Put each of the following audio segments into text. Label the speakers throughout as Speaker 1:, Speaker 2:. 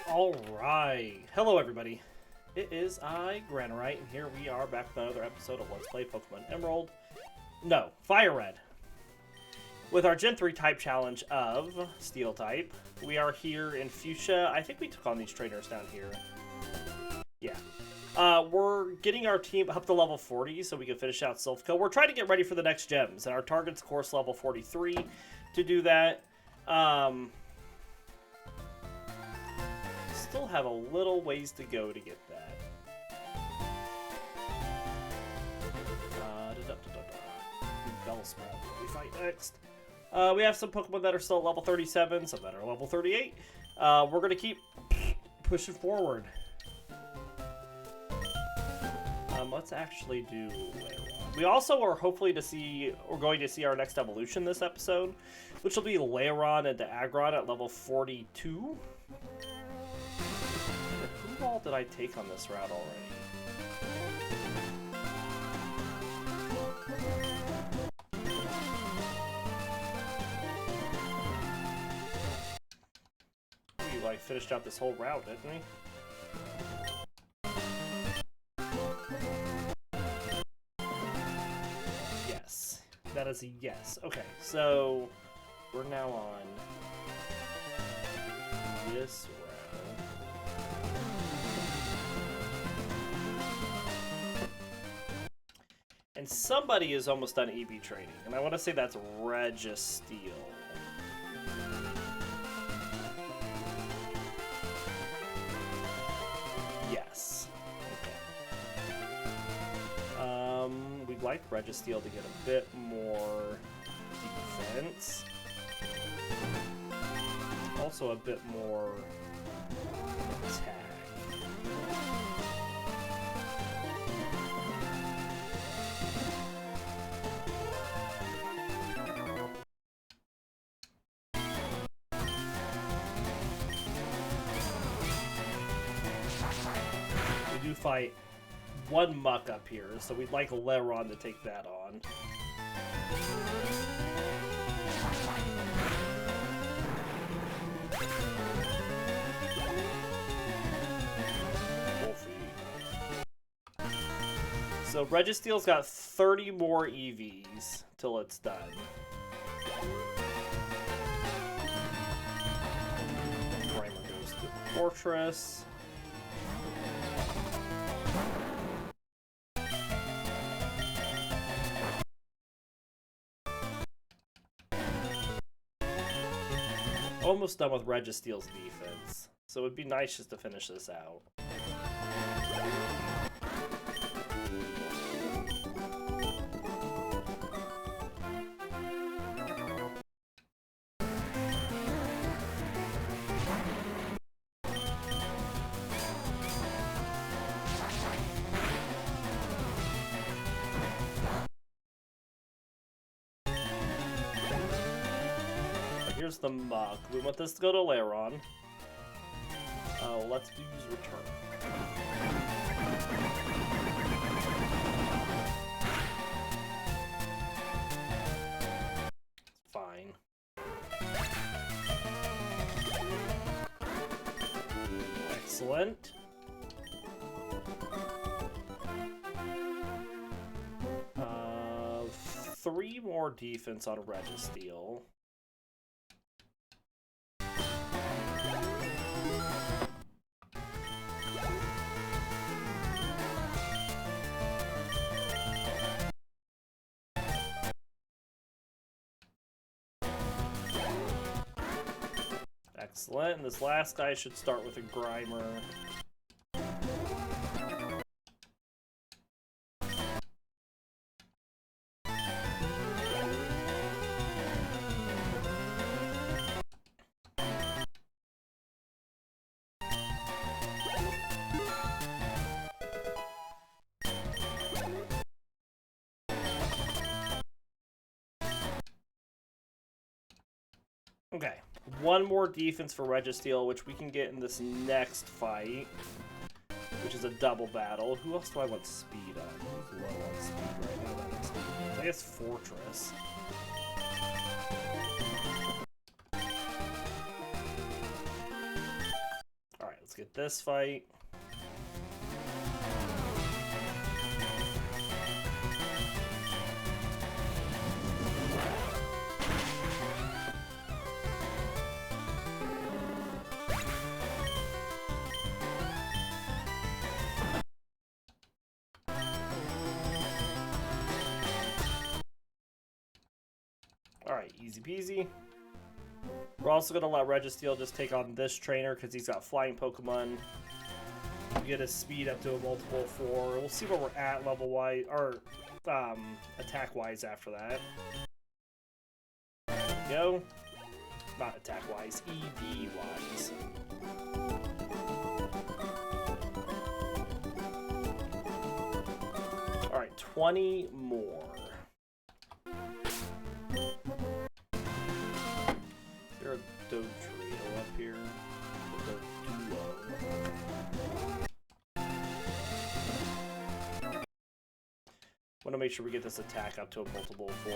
Speaker 1: Alright, hello everybody. It is I, Granorite, and here we are back with another episode of Let's Play Pokemon Emerald. No, Fire Red. With our Gen 3 type challenge of Steel type. We are here in Fuchsia. I think we took on these trainers down here. Yeah. We're getting our team up to level 40 so we can finish out Silphco. We're trying to get ready for the next gems, and our target's, of course, level 43 to do that. Still have a little ways to go to get that. Bellsprout, we fight next. We have some Pokemon that are still at level 37, some that are level 38. We're going to keep pushing forward. Let's actually do Lairon. We also are hopefully going to see our next evolution this episode, which will be Lairon into Aggron at level 42. Who all did I take on this route already? We like finished out this whole route, didn't we? Yes, that is a yes. Okay, so we're now on this route. And somebody is almost done EV training, and I want to say that's Registeel. Yes. Okay. We'd like Registeel to get a bit more defense. Also a bit more attack. Fight one muck up here, so we'd like Lairon to take that on. So Registeel's got 30 more EVs till it's done. Primer goes to Forretress. Almost done with Registeel's defense, so it'd be nice just to finish this out. Here's the mug. We want this to go to Lairon. Let's use return. Fine. Excellent. Three more defense on Registeel. Excellent, and this last guy should start with a Grimer. Okay, one more defense for Registeel, which we can get in this next fight, which is a double battle. Who else do I want speed on? Who's low on speed right now? I guess Forretress. get this fight. Alright, easy peasy. We're also going to let Registeel just take on this trainer because he's got flying Pokemon. Get his speed up to a multiple 4. We'll see where we're at level-wise, or attack-wise after that. There we go. Not attack-wise, EV-wise. Alright, 20 more. Is there a Dodrio up here? Want to make sure we get this attack up to a multiple 4.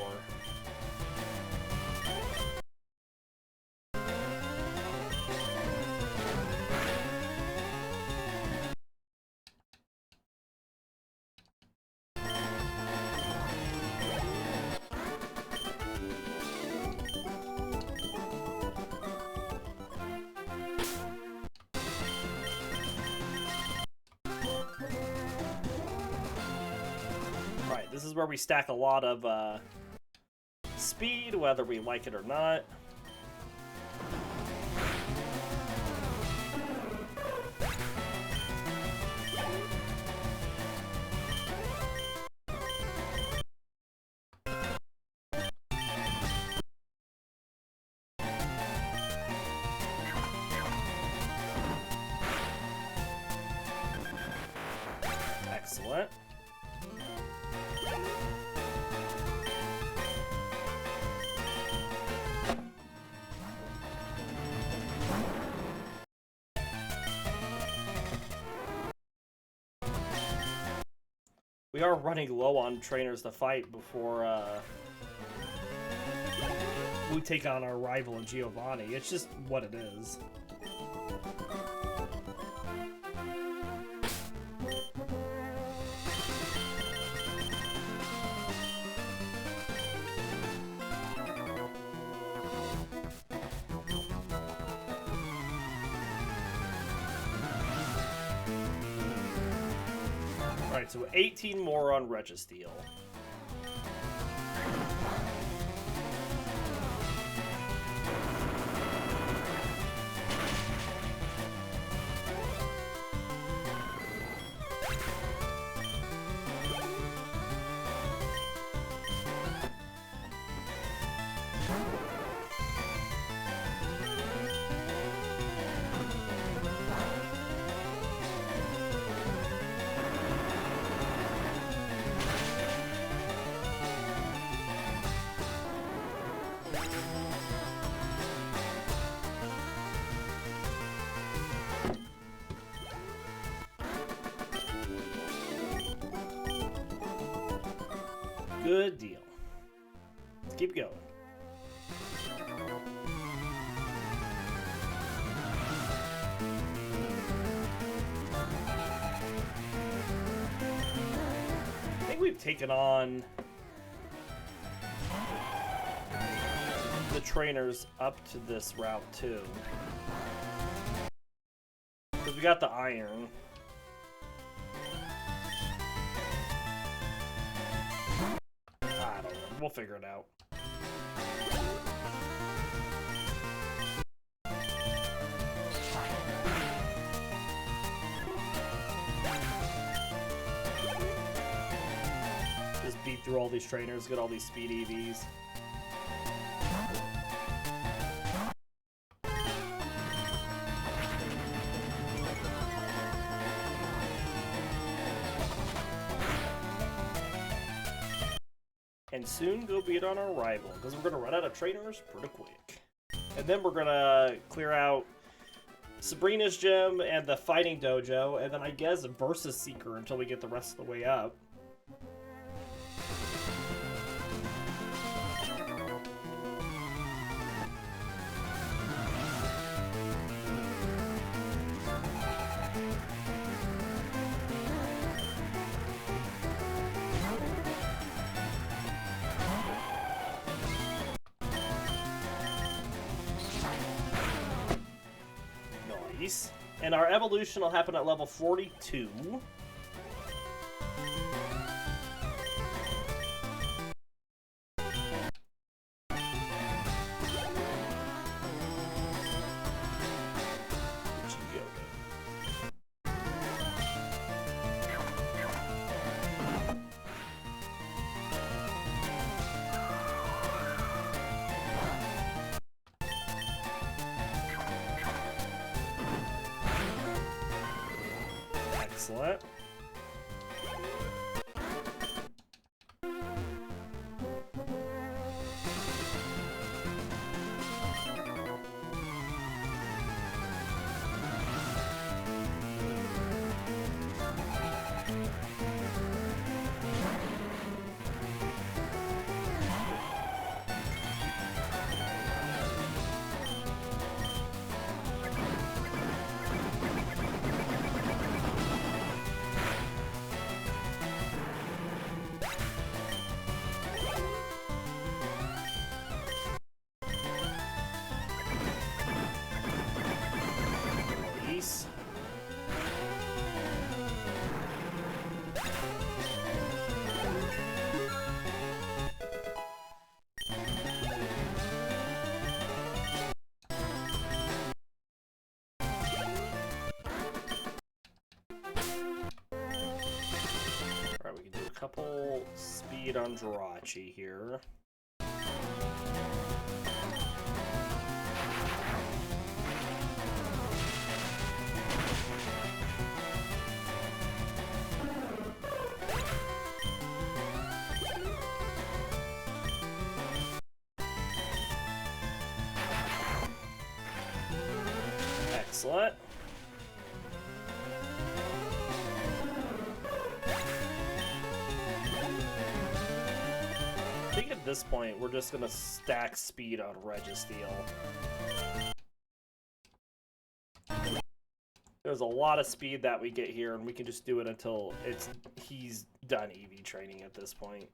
Speaker 1: This is where we stack a lot of speed, whether we like it or not. Excellent. We are running low on trainers to fight before we take on our rival in Giovanni. It's just what it is. Alright, so 18 more on Registeel. Good deal. Let's keep going. I think we've taken on the trainers up to this route too. Because we got the iron. We'll figure it out. Just beat through all these trainers, get all these speed EVs. And soon go beat on our rival, because we're going to run out of trainers pretty quick. And then we're going to clear out Sabrina's gym and the fighting dojo, and then I guess Versus Seeker until we get the rest of the way up. Nice. And our evolution will happen at level 42. Excellent. Alright, we can do a couple speed on Jirachi here. Excellent. I think at this point, we're just gonna stack speed on Registeel. There's a lot of speed that we get here, and we can just do it until he's done EV training at this point.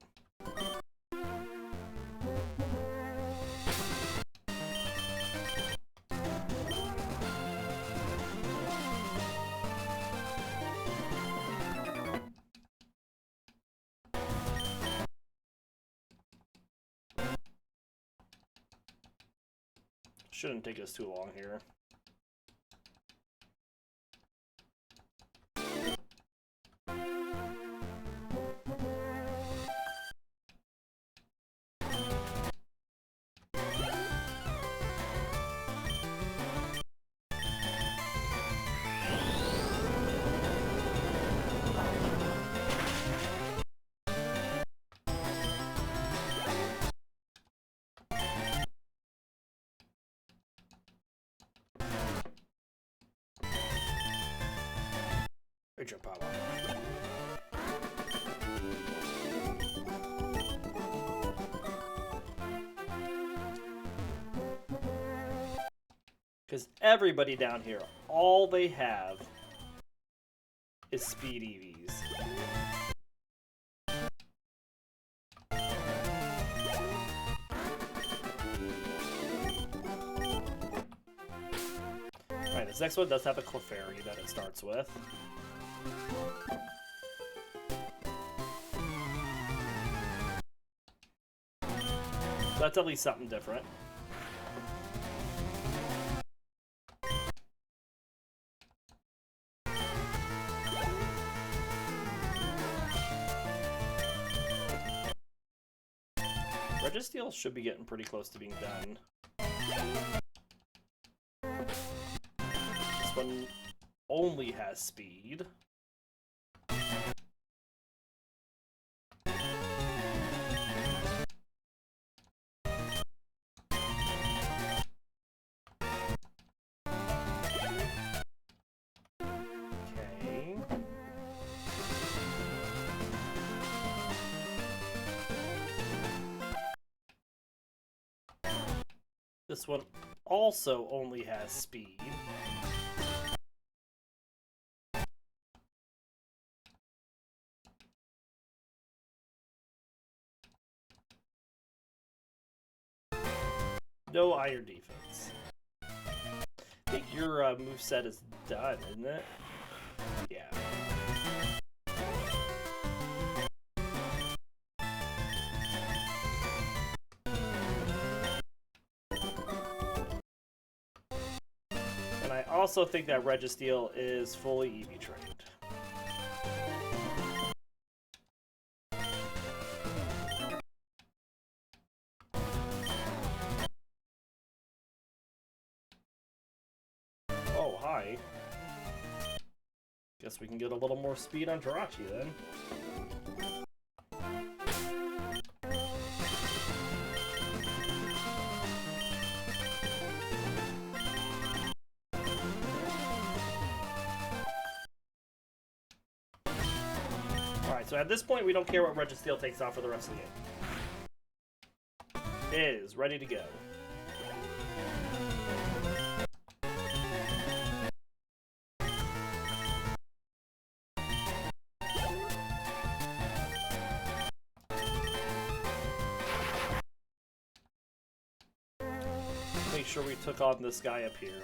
Speaker 1: Shouldn't take us too long here. Great job, Papa. Because everybody down here, all they have is speed EVs. Alright, this next one does have a Clefairy that it starts with. So that's at least something different. Registeel should be getting pretty close to being done. This one only has speed. This one also only has speed. No iron defense. I think your moveset is done, isn't it? Yeah. And I also think that Registeel is fully EV trained. Oh, hi. Guess we can get a little more speed on Jirachi then. Alright, so at this point we don't care what Registeel takes off for the rest of the game. It is ready to go. Make sure we took on this guy up here.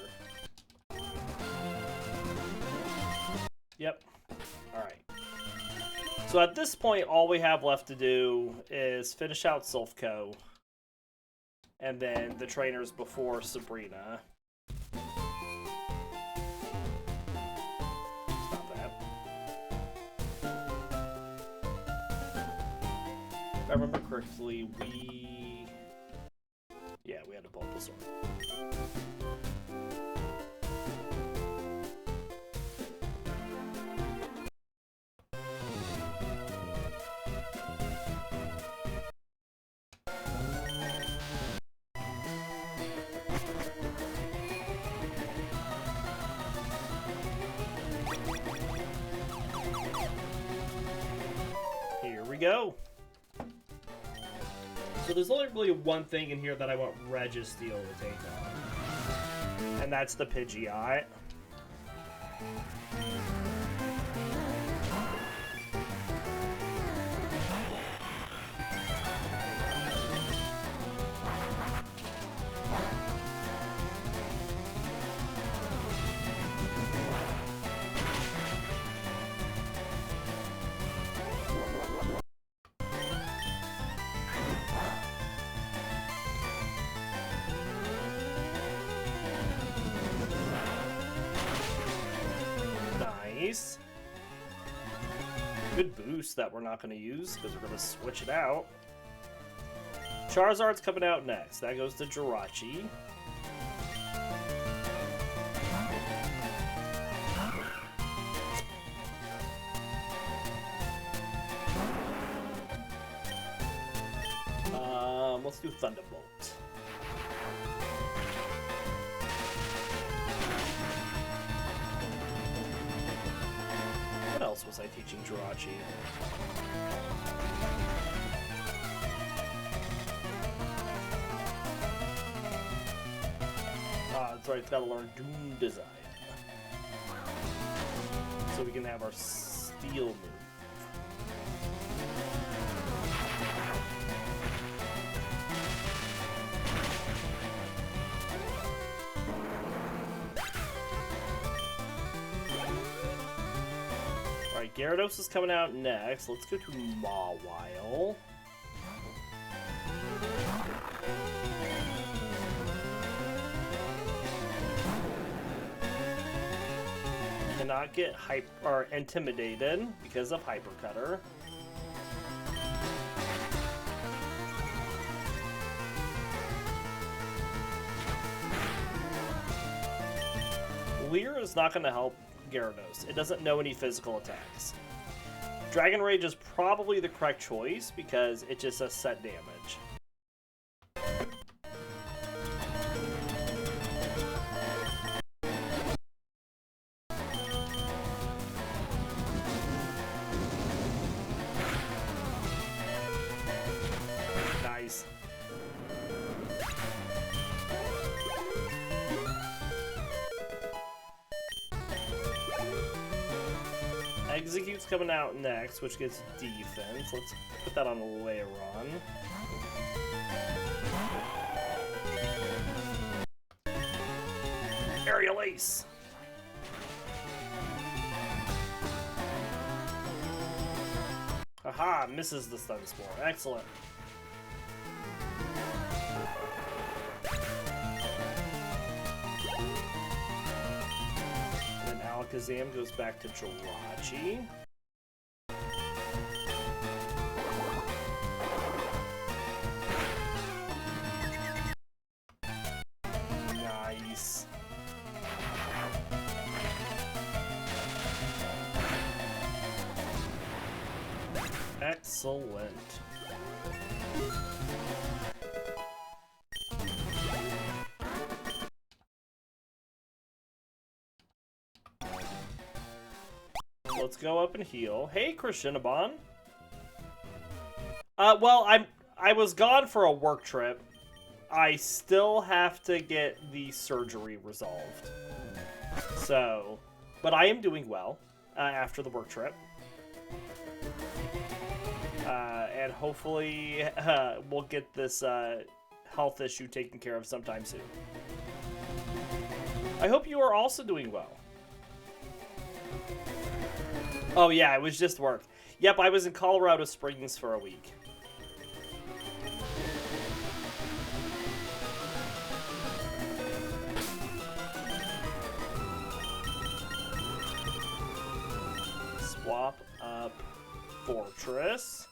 Speaker 1: Yep. Alright. So at this point, all we have left to do is finish out Silphco. And then the trainers before Sabrina. Stop that. If I remember correctly, yeah, we had to Bulbasaur. Here we go. So there's only really one thing in here that I want Registeel to take on. And that's the Pidgeot. Nice. Good boost that we're not going to use because we're going to switch it out. Charizard's coming out next. That goes to Jirachi. Let's do Thunderbolt. What else was I teaching Jirachi? That's right, it's got to learn Doom Design. So we can have our Steel move. Alright, Gyarados is coming out next. Let's go to Mawile. Cannot get intimidated because of Hyper Cutter. Leer is not going to help Gyarados. It doesn't know any physical attacks. Dragon Rage is probably the correct choice because it just does set damage. Nice. Execute's coming out next, which gets defense. Let's put that on Lairon. Aerial Ace. Haha, misses the Stun Spore. Excellent. Then Alakazam goes back to Jirachi. Nice. Excellent. Let's go up and heal. Hey, Krishinabon. Well, I was gone for a work trip. I still have to get the surgery resolved. So, but I am doing well after the work trip. And hopefully we'll get this health issue taken care of sometime soon. I hope you are also doing well. Oh yeah, it was just work. Yep, I was in Colorado Springs for a week. Swap up Forretress.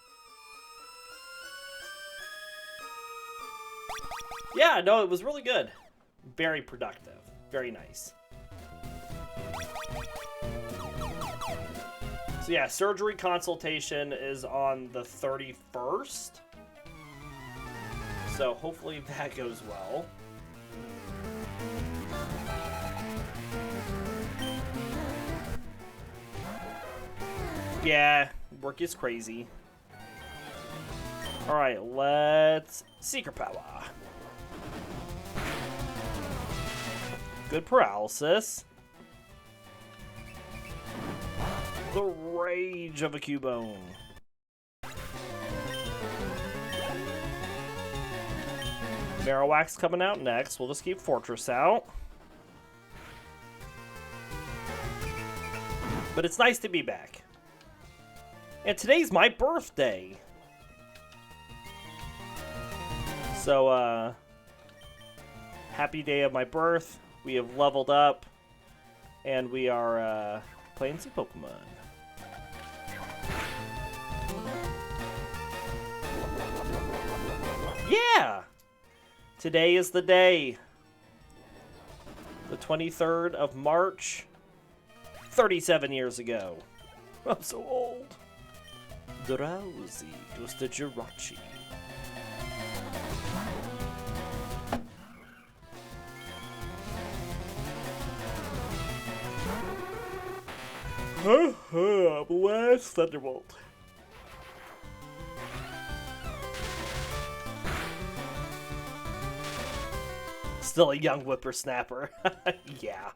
Speaker 1: Yeah, no, it was really good. Very productive. Very nice. So yeah, surgery consultation is on the 31st. So hopefully that goes well. Yeah, work is crazy. Alright, let's Secret Power. Good paralysis. The rage of a Cubone. Marowak's coming out next. We'll just keep Forretress out. But it's nice to be back. And today's my birthday. So, happy day of my birth. We have leveled up. And we are, playing some Pokemon. Yeah! Today is the day. The 23rd of March. 37 years ago. I'm so old. Drowsy goes to Jirachi. Blast Thunderbolt. Still a young whippersnapper. Yeah.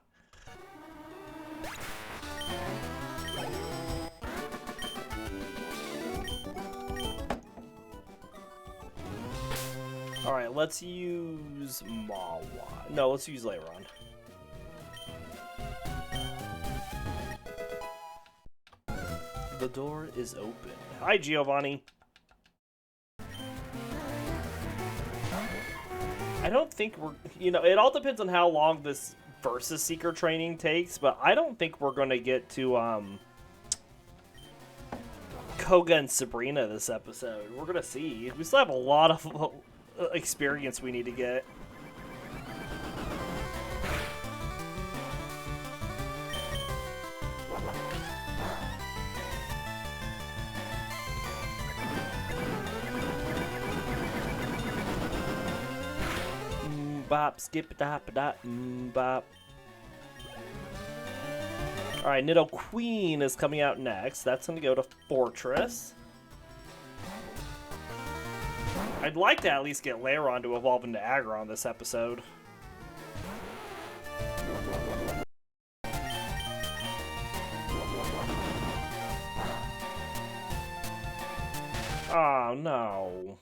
Speaker 1: Alright, let's use Mawile. No, let's use Lairon. The door is open. Hi, Giovanni. I don't think we're... You know, it all depends on how long this Versus Seeker training takes, but I don't think we're going to get to, Koga and Sabrina this episode. We're going to see. We still have a lot of experience we need to get. Bop, skip dop dop bop. Alright, Nidoqueen is coming out next. That's gonna go to Forretress. I'd like to at least get Lairon to evolve into Aggron this episode. Oh no.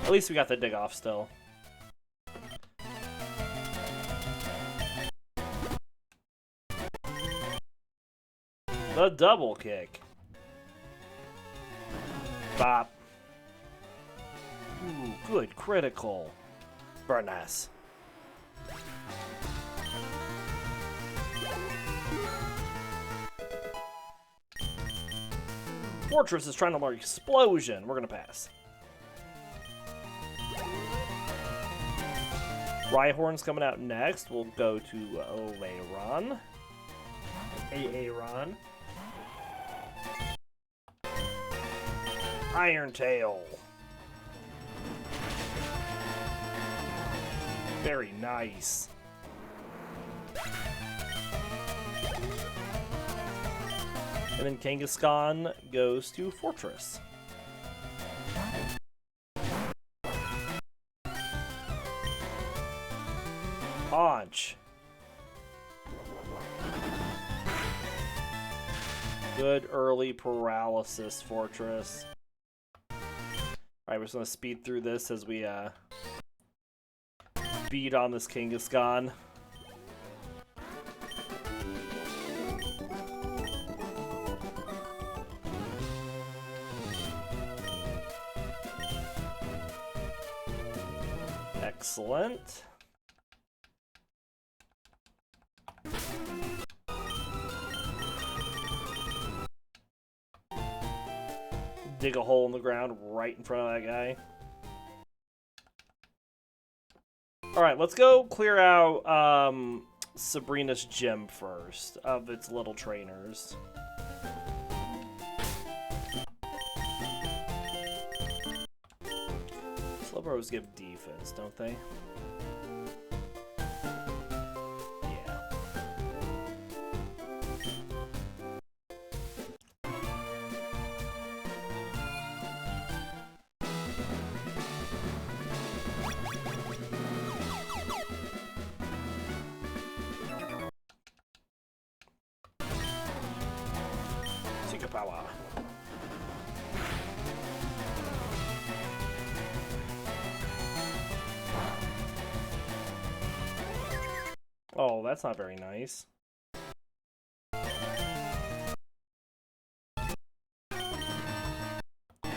Speaker 1: At least we got the dig off still. The double kick. Bop. Ooh, good critical. Very nice. Forretress is trying to learn Explosion. We're gonna pass. Rhyhorn's coming out next. We'll go to Lairon. Aaron. Iron Tail. Very nice. And then Kangaskhan goes to Forretress. Punch. Good early paralysis, Forretress. Alright, we're just gonna speed through this as we beat on this Kangaskhan. Excellent. Dig a hole in the ground right in front of that guy. Alright, let's go clear out Sabrina's gym first of its little trainers. Slowbros give defense, don't they? Yeah. Secret power. Oh, that's not very nice.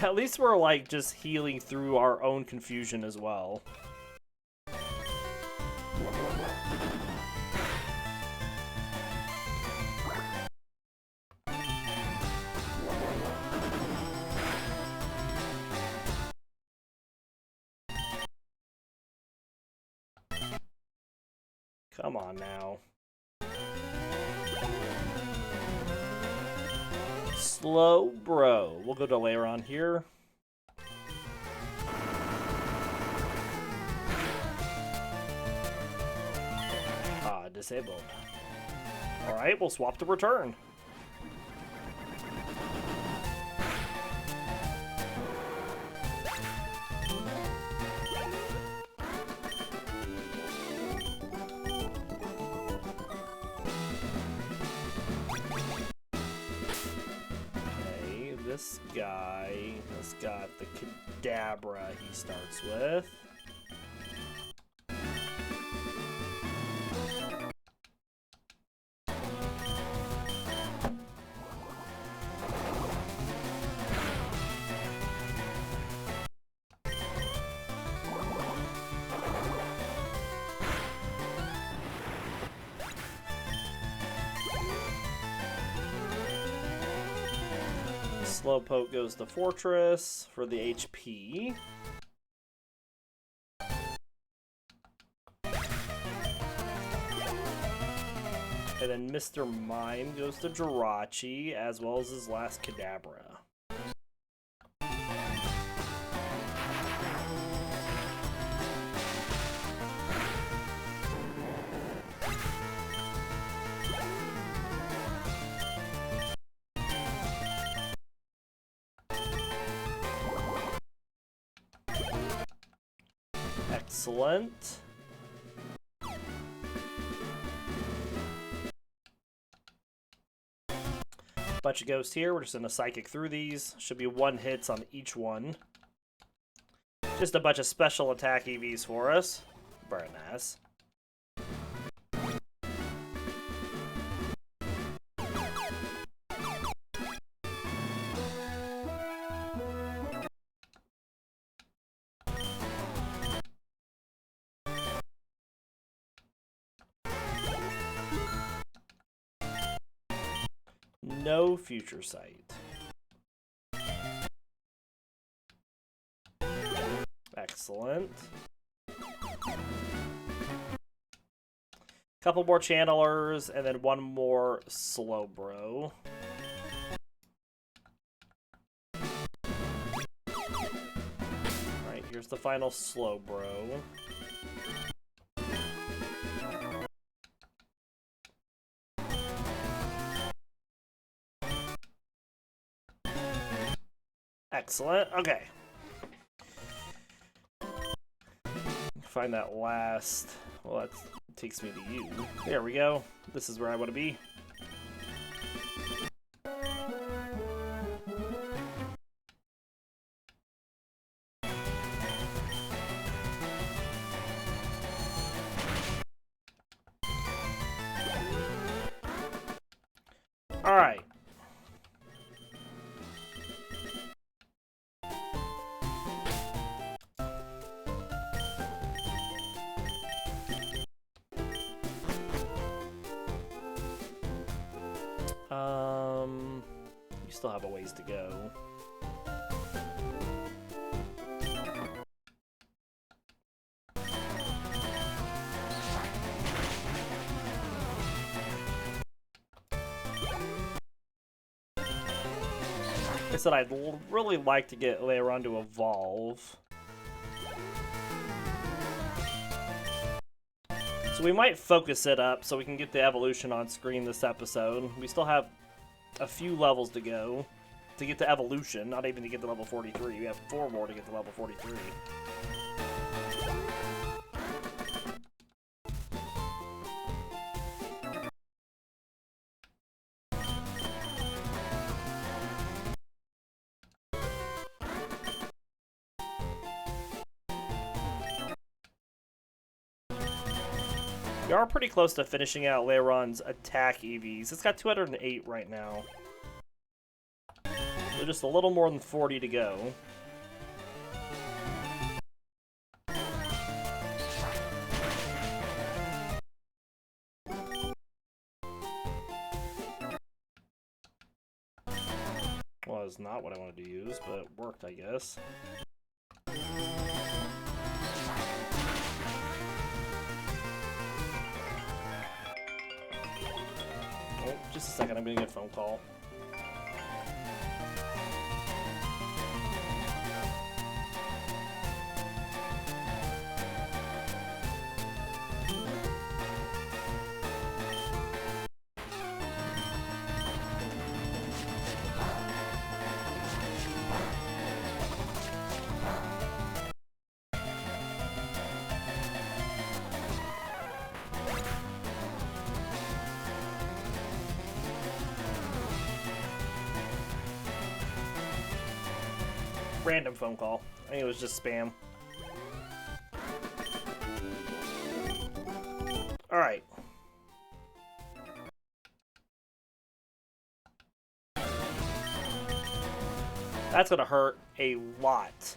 Speaker 1: At least we're, like, just healing through our own confusion as well. Come on now. Slow bro. We'll go to Lairon here. Disabled. Alright, we'll swap to return. This guy has got the Kadabra he starts with. Slowpoke goes to Forretress for the HP. And then Mr. Mime goes to Jirachi, as well as his last Kadabra. Excellent. Bunch of ghosts here. We're just gonna psychic through these. Should be 1 hits on each one. Just a bunch of special attack EVs for us. Very nice. no future sight. Excellent. Couple more channelers, and then one more Slowbro. Alright, here's the final Slowbro. Excellent. Okay. Find that last... Well, that takes me to you. There we go. This is where I want to be. Alright. You still have a ways to go. Like I said, I'd really like to get Lairon to evolve. So we might focus it up so we can get the evolution on screen this episode. We still have a few levels to go to get to evolution, not even to get to level 43. We have 4 more to get to level 43. We are pretty close to finishing out Lairon's attack EVs. It's got 208 right now. So just a little more than 40 to go. Well, it's not what I wanted to use, but it worked, I guess. Oh, just a second, I'm gonna get a phone call. Random phone call. I think it was just spam. Alright. That's gonna hurt a lot.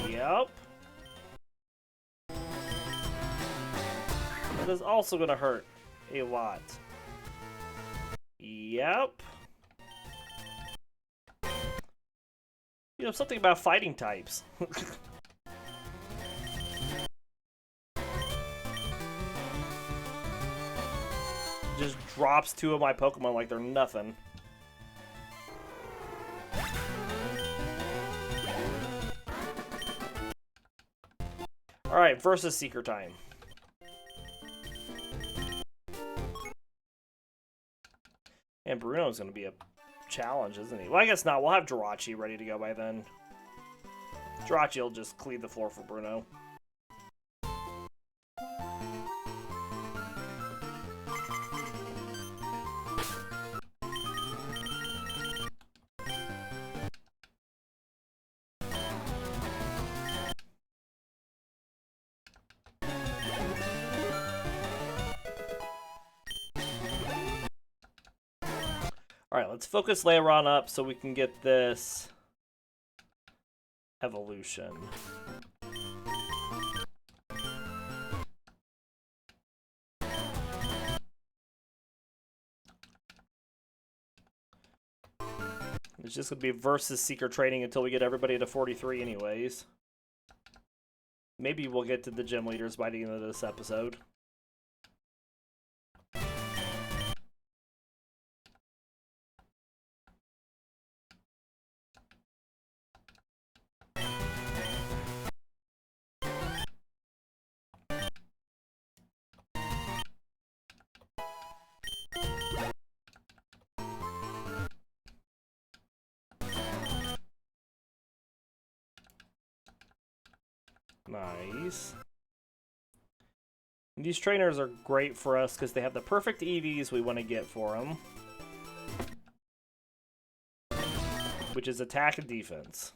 Speaker 1: Yep. That is also gonna hurt a lot. Yep. You know, something about fighting types. Just drops 2 of my Pokemon like they're nothing. Alright, versus Seeker time. And Bruno's going to be a challenge, isn't he? Well, I guess not. We'll have Jirachi ready to go by then. Jirachi will just clean the floor for Bruno. Alright, let's focus Lairon up so we can get this evolution. It's just going to be versus Seeker training until we get everybody to 43 anyways. Maybe we'll get to the gym leaders by the end of this episode. Nice. These trainers are great for us because they have the perfect EVs we want to get for them. Which is attack and defense.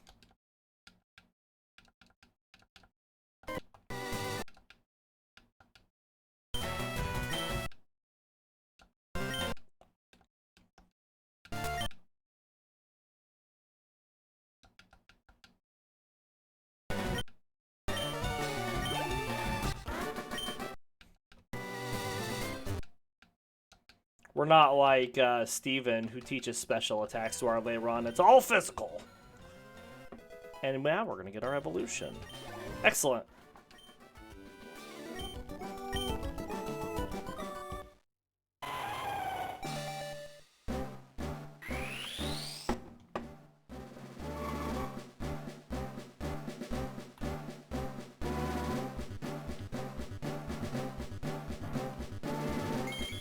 Speaker 1: We're not like Steven, who teaches special attacks to our Lairon. It's all physical. And now we're going to get our evolution. Excellent.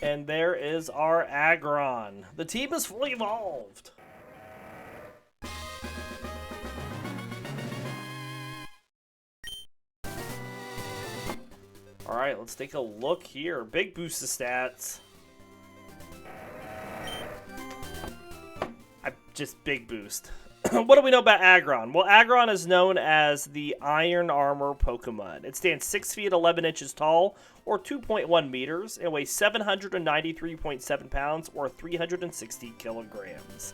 Speaker 1: And there is our Aggron. The team is fully evolved. Alright, let's take a look here. Big boost of stats. Just big boost. What do we know about Aggron? Well, Aggron is known as the Iron Armor Pokemon. It stands 6 feet 11 inches tall, or 2.1 meters, and weighs 793.7 pounds, or 360 kilograms.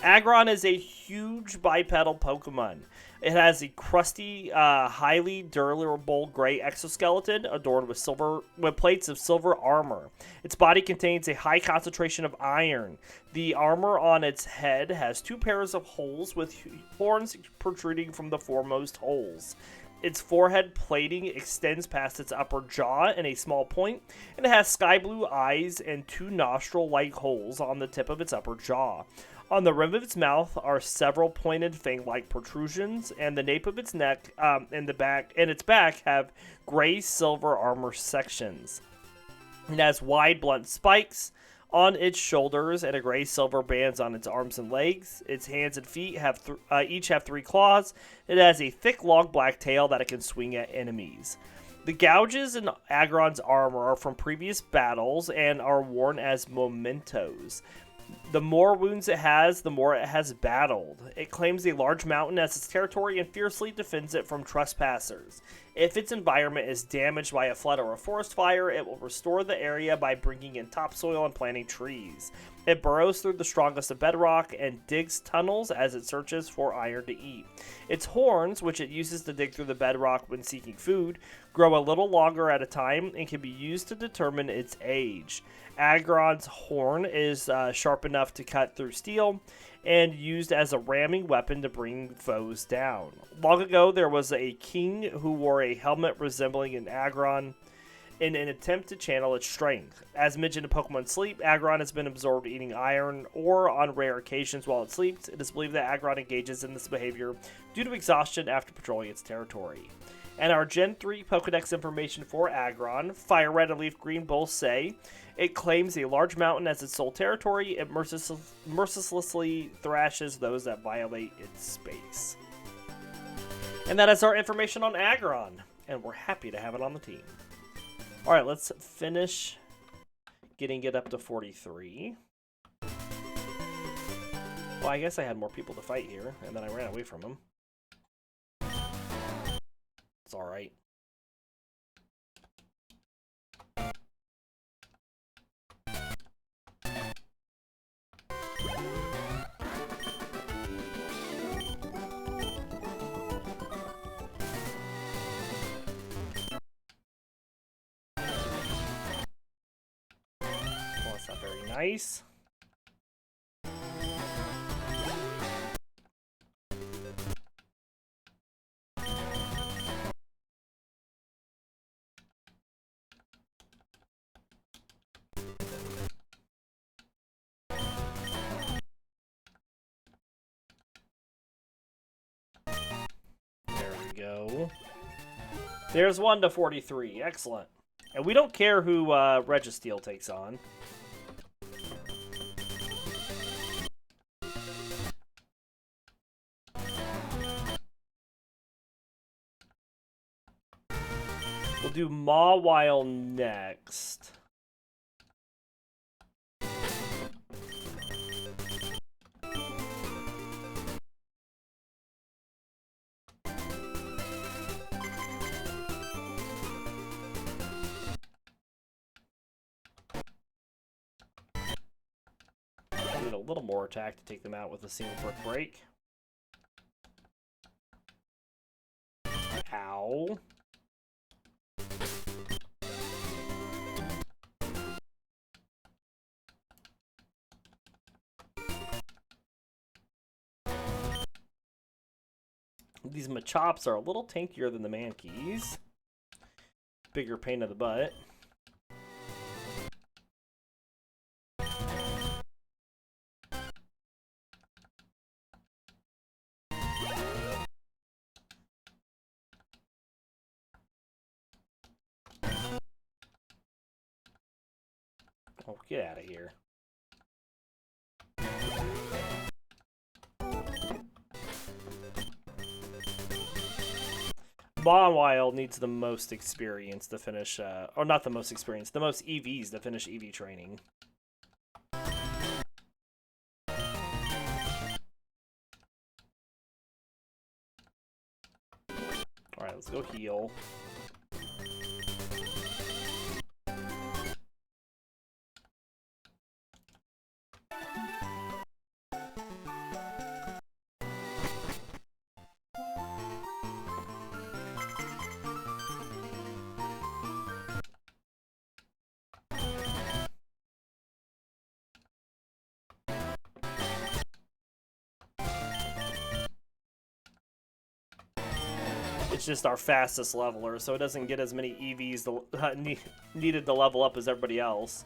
Speaker 1: Aggron is a huge bipedal Pokemon. It has a crusty, highly durable gray exoskeleton adorned with plates of silver armor. Its body contains a high concentration of iron. The armor on its head has 2 pairs of holes with horns protruding from the foremost holes. Its forehead plating extends past its upper jaw in a small point, and it has sky blue eyes and 2 nostril-like holes on the tip of its upper jaw. On the rim of its mouth are several pointed fang-like protrusions, and the nape of its neck and its back have gray-silver armor sections. It has wide, blunt spikes on its shoulders and a gray-silver bands on its arms and legs. Its hands and feet each have 3 claws. It has a thick, long black tail that it can swing at enemies. The gouges in Aggron's armor are from previous battles and are worn as mementos. The more wounds it has, the more it has battled. It claims a large mountain as its territory and fiercely defends it from trespassers. If its environment is damaged by a flood or a forest fire, it will restore the area by bringing in topsoil and planting trees. It burrows through the strongest of bedrock and digs tunnels as it searches for iron to eat. Its horns, which it uses to dig through the bedrock when seeking food, grow a little longer at a time and can be used to determine its age. Aggron's horn is sharp enough to cut through steel and used as a ramming weapon to bring foes down. Long ago, there was a king who wore a helmet resembling an Aggron in an attempt to channel its strength. As mentioned in Pokemon Sleep, Aggron has been observed eating iron ore on rare occasions while it sleeps. It is believed that Aggron engages in this behavior due to exhaustion after patrolling its territory. And our Gen 3 Pokedex information for Aggron, Fire Red and Leaf Green both say it claims a large mountain as its sole territory. It mercilessly thrashes those that violate its space. And that is our information on Aggron, and we're happy to have it on the team. Alright, let's finish getting it up to 43. Well, I guess I had more people to fight here, and then I ran away from them. It's alright. Well, that's not very nice. go. There's 1 to 43. Excellent. And we don't care who Registeel takes on. We'll do Mawile next. Need a little more attack to take them out with a single brick break. Ow. These Machops are a little tankier than the Mankeys. Bigger pain in the butt. Oh, get out of here. Mawile needs the most experience to finish, or not the most experience, the most EVs to finish EV training. Alright, let's go heal. It's just our fastest leveler, so it doesn't get as many EVs needed to level up as everybody else.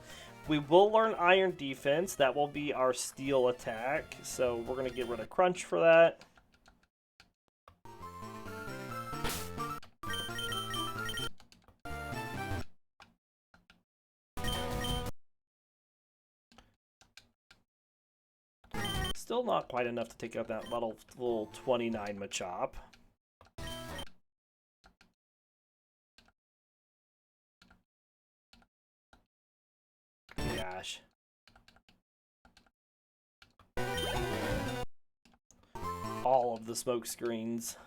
Speaker 1: We will learn Iron Defense. That will be our Steel attack, so we're going to get rid of Crunch for that. Still not quite enough to take out that level 29 Machop. Gosh. All of the smoke screens.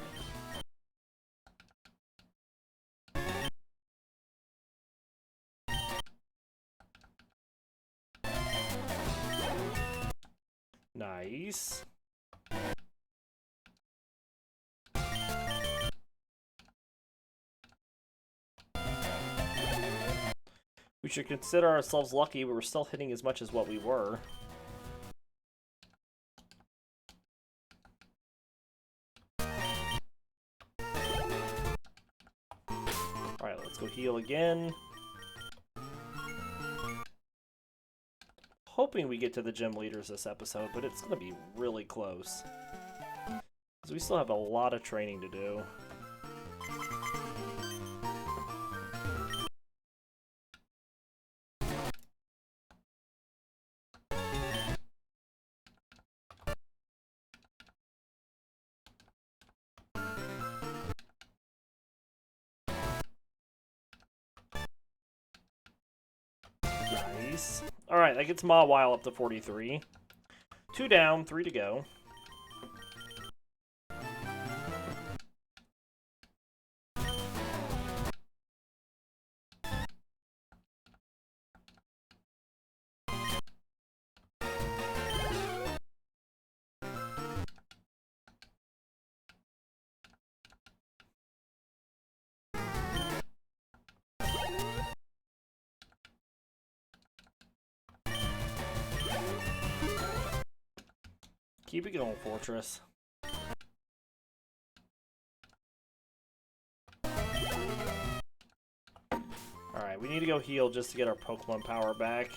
Speaker 1: Nice. We should consider ourselves lucky we were still hitting as much as what we were. Alright, let's go heal again. Hoping we get to the gym leaders this episode, but it's going to be really close. Because we still have a lot of training to do. Nice. Alright, that gets Mawile up to 43. 2 down, 3 to go. Keep it going, Forretress. Alright, we need to go heal just to get our Pokemon power back.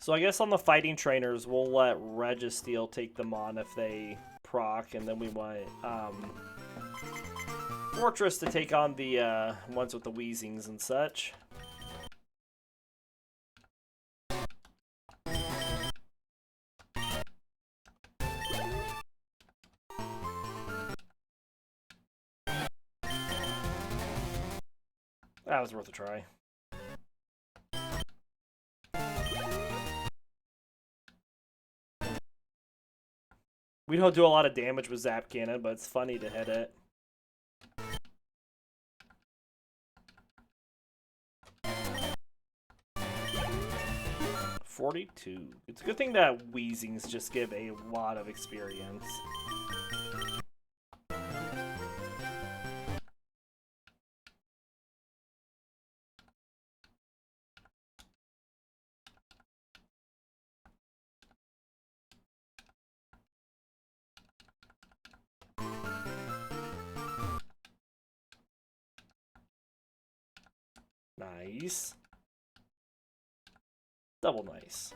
Speaker 1: So I guess on the fighting trainers, we'll let Registeel take them on if they proc, and then we want Forretress to take on the ones with the wheezings and such. That was worth a try. We don't do a lot of damage with Zap Cannon, but it's funny to hit it. $42. It's a good thing that Wheezings just give a lot of experience. Nice. Double nice.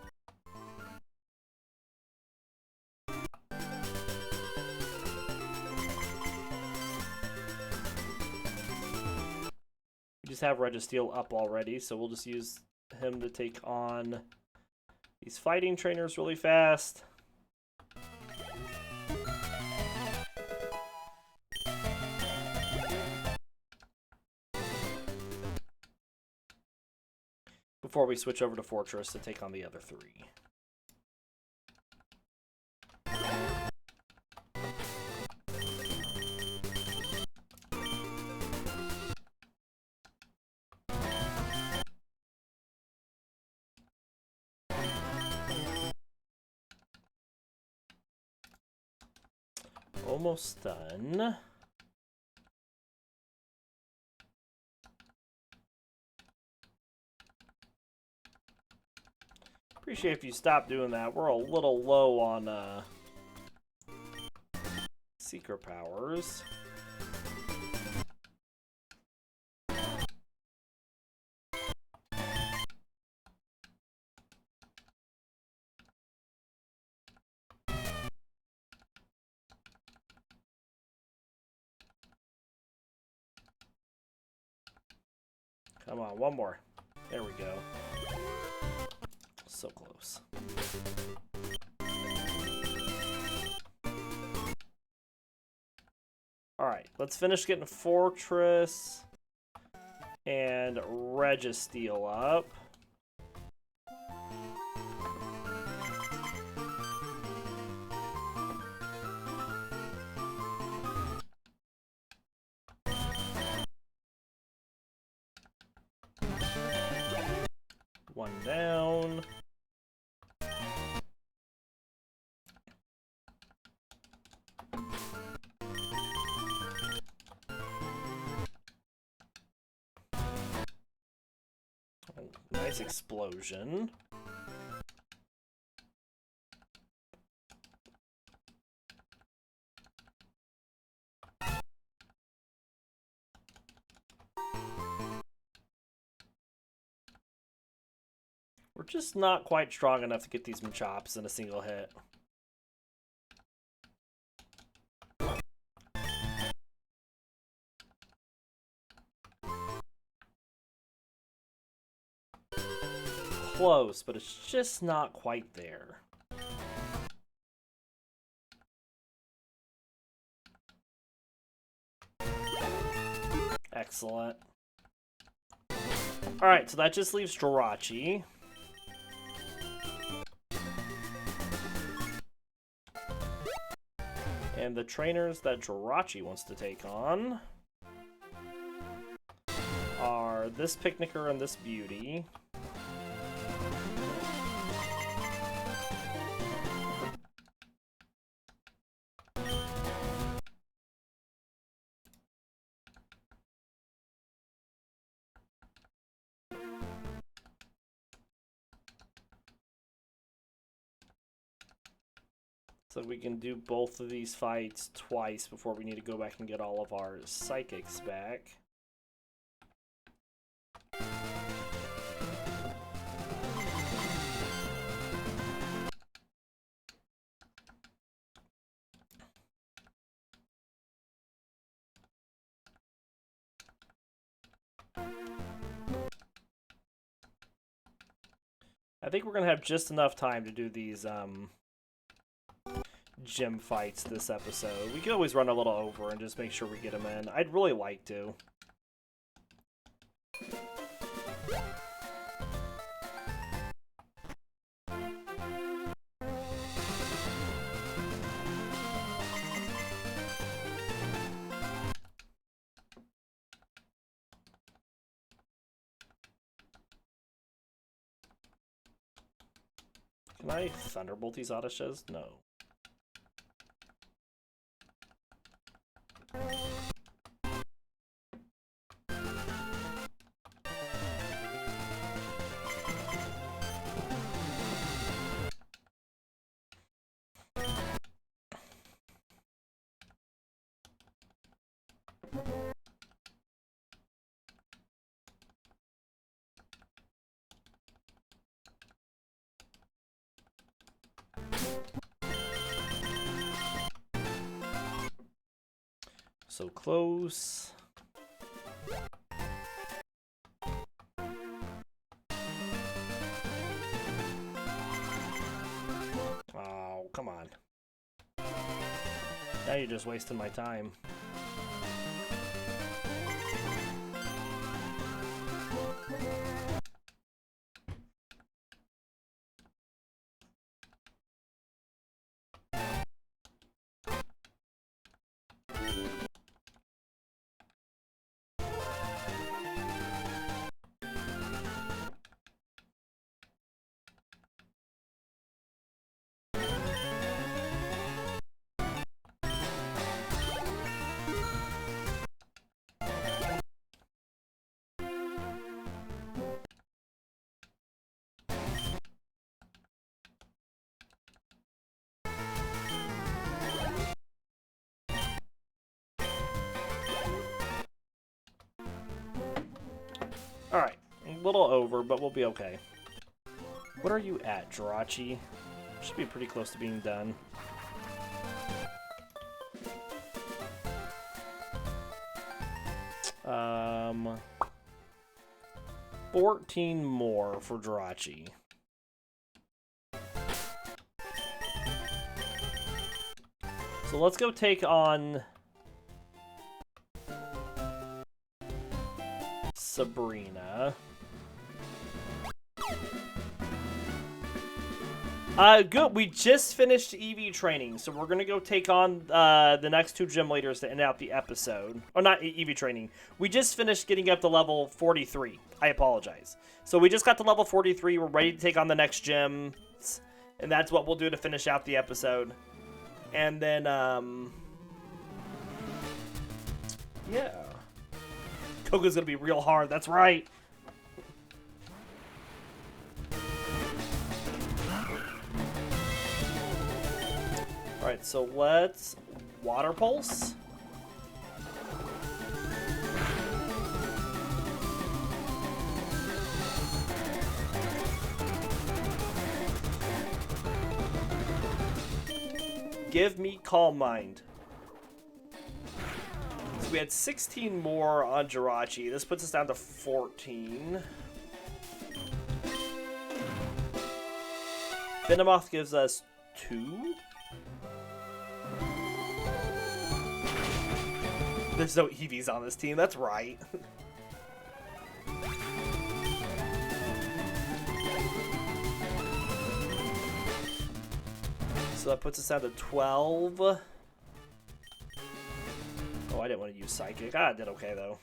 Speaker 1: We just have Registeel up already, so we'll just use him to take on these fighting trainers really fast. Before we switch over to Forretress to take on the other three. Almost done. Appreciate if you stop doing that. We're a little low on Seeker powers. Come on, one more. There we go. So close. Alright, let's finish getting Forretress and Registeel up. One down. Oh, nice explosion. We're just not quite strong enough to get these Machops in a single hit. Close, but it's just not quite there. Excellent. Alright, so that just leaves Jirachi. And the trainers that Jirachi wants to take on are this Picnicker and this Beauty. So we can do both of these fights twice before we need to go back and get all of our Psychics back. I think we're going to have just enough time to do these gym fights this episode. We could always run a little over and just make sure we get them in. I'd really like to. Can I Thunderbolt these Autoshes? No. So close. Oh, come on. Now you're just wasting my time. Alright, a little over, but we'll be okay. What are you at, Jirachi? Should be pretty close to being done. Um, 14 more for Jirachi. So let's go take on Sabrina. Good. We just finished EV training, so we're gonna go take on the next two gym leaders to end out the episode. Or not EV training. We just finished getting up to level 43. I apologize. So we just got to level 43. We're ready to take on the next gyms, and that's what we'll do to finish out the episode. And then, yeah. Koga's gonna be real hard. That's right. Alright, so let's Water Pulse. Give me Calm Mind. So we had 16 more on Jirachi. This puts us down to 14. Venomoth gives us 2. There's no EVs on this team, that's right. So that puts us down to 12. Oh, I didn't want to use Psychic. I did okay, though.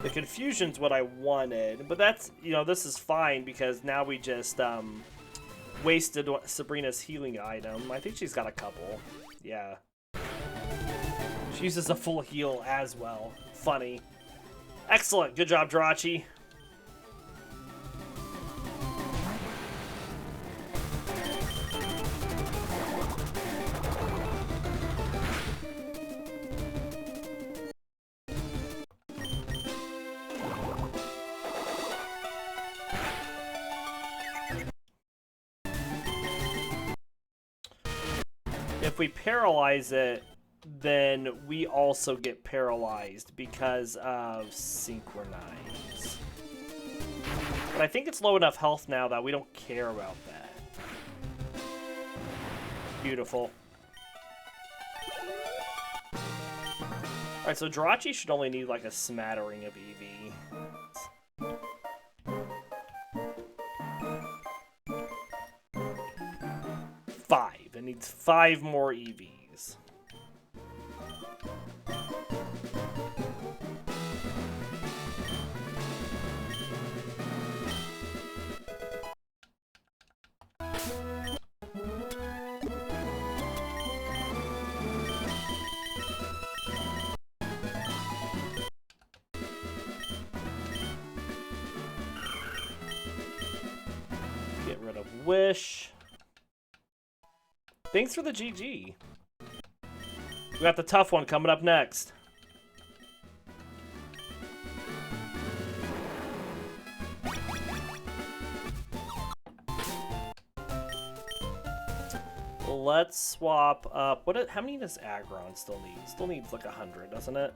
Speaker 1: The Confusion's what I wanted, but that's, you know, this is fine because now we just wasted Sabrina's healing item. I think she's got a couple. Yeah. She uses a full heal as well. Funny. Excellent. Good job, Jirachi. If we paralyze it, then we also get paralyzed because of Synchronize. But I think it's low enough health now that we don't care about that. Beautiful. Alright, so Jirachi should only need like a smattering of EV. 5. It needs 5 more EVs. Get rid of Wish. Thanks for the GG. We got the tough one coming up next. Let's swap up. How many does Aggron still need? Still needs like 100, doesn't it?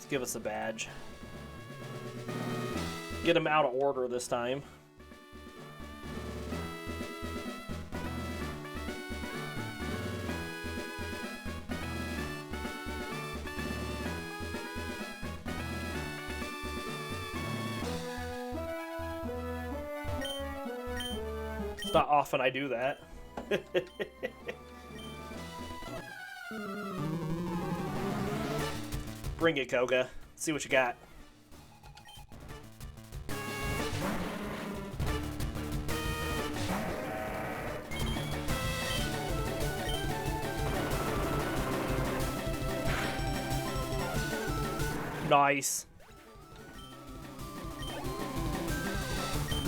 Speaker 1: Give us a badge. Get him out of order this time. It's not often I do that. Bring it, Koga. See what you got. Nice.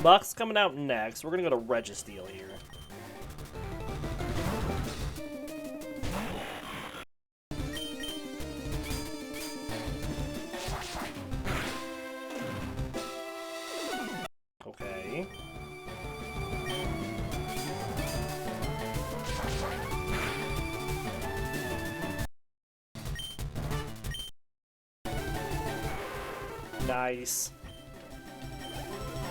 Speaker 1: Buck's coming out next. We're gonna go to Registeel here. Okay. Nice.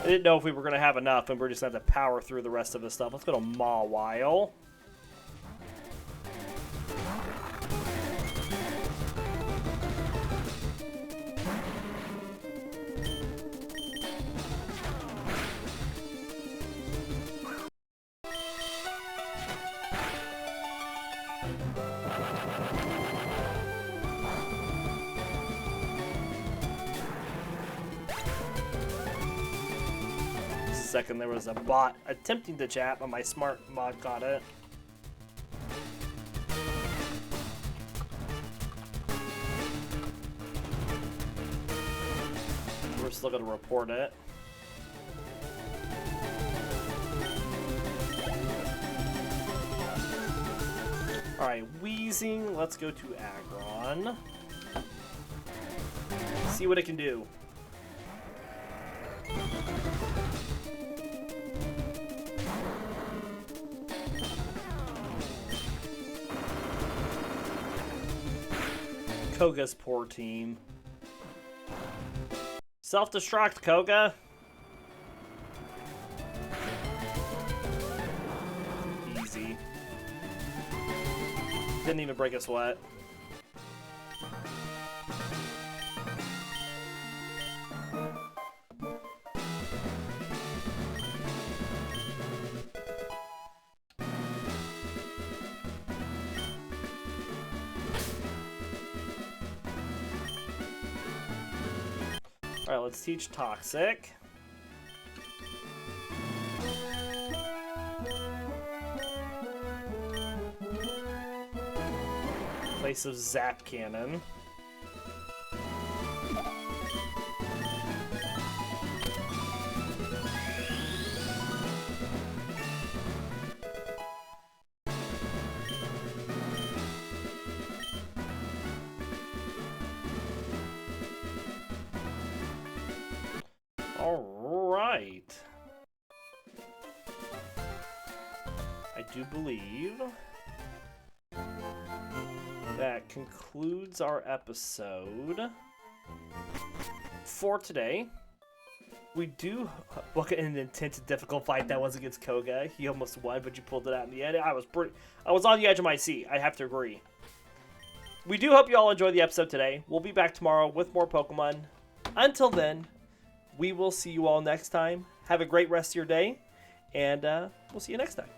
Speaker 1: I didn't know if we were going to have enough, and we're just going to have to power through the rest of this stuff. Let's go to Mawile. Second, there was a bot attempting to chat, but my smart mod caught it. We're still going to report it. Alright, Wheezing. Let's go to Aggron. See what it can do. Koga's poor team. Self-destruct, Koga. Easy. Didn't even break a sweat. Alright, let's teach Toxic. Place of Zap Cannon. do believe that concludes our episode for today. We do look at an intense and difficult fight that was against Koga. He almost won, but you pulled it out in the end. I was on the edge of my seat, I have to agree. We do hope you all enjoyed the episode today. We'll be back tomorrow with more Pokemon. Until then, we will see you all next time. Have a great rest of your day, and we'll see you next time.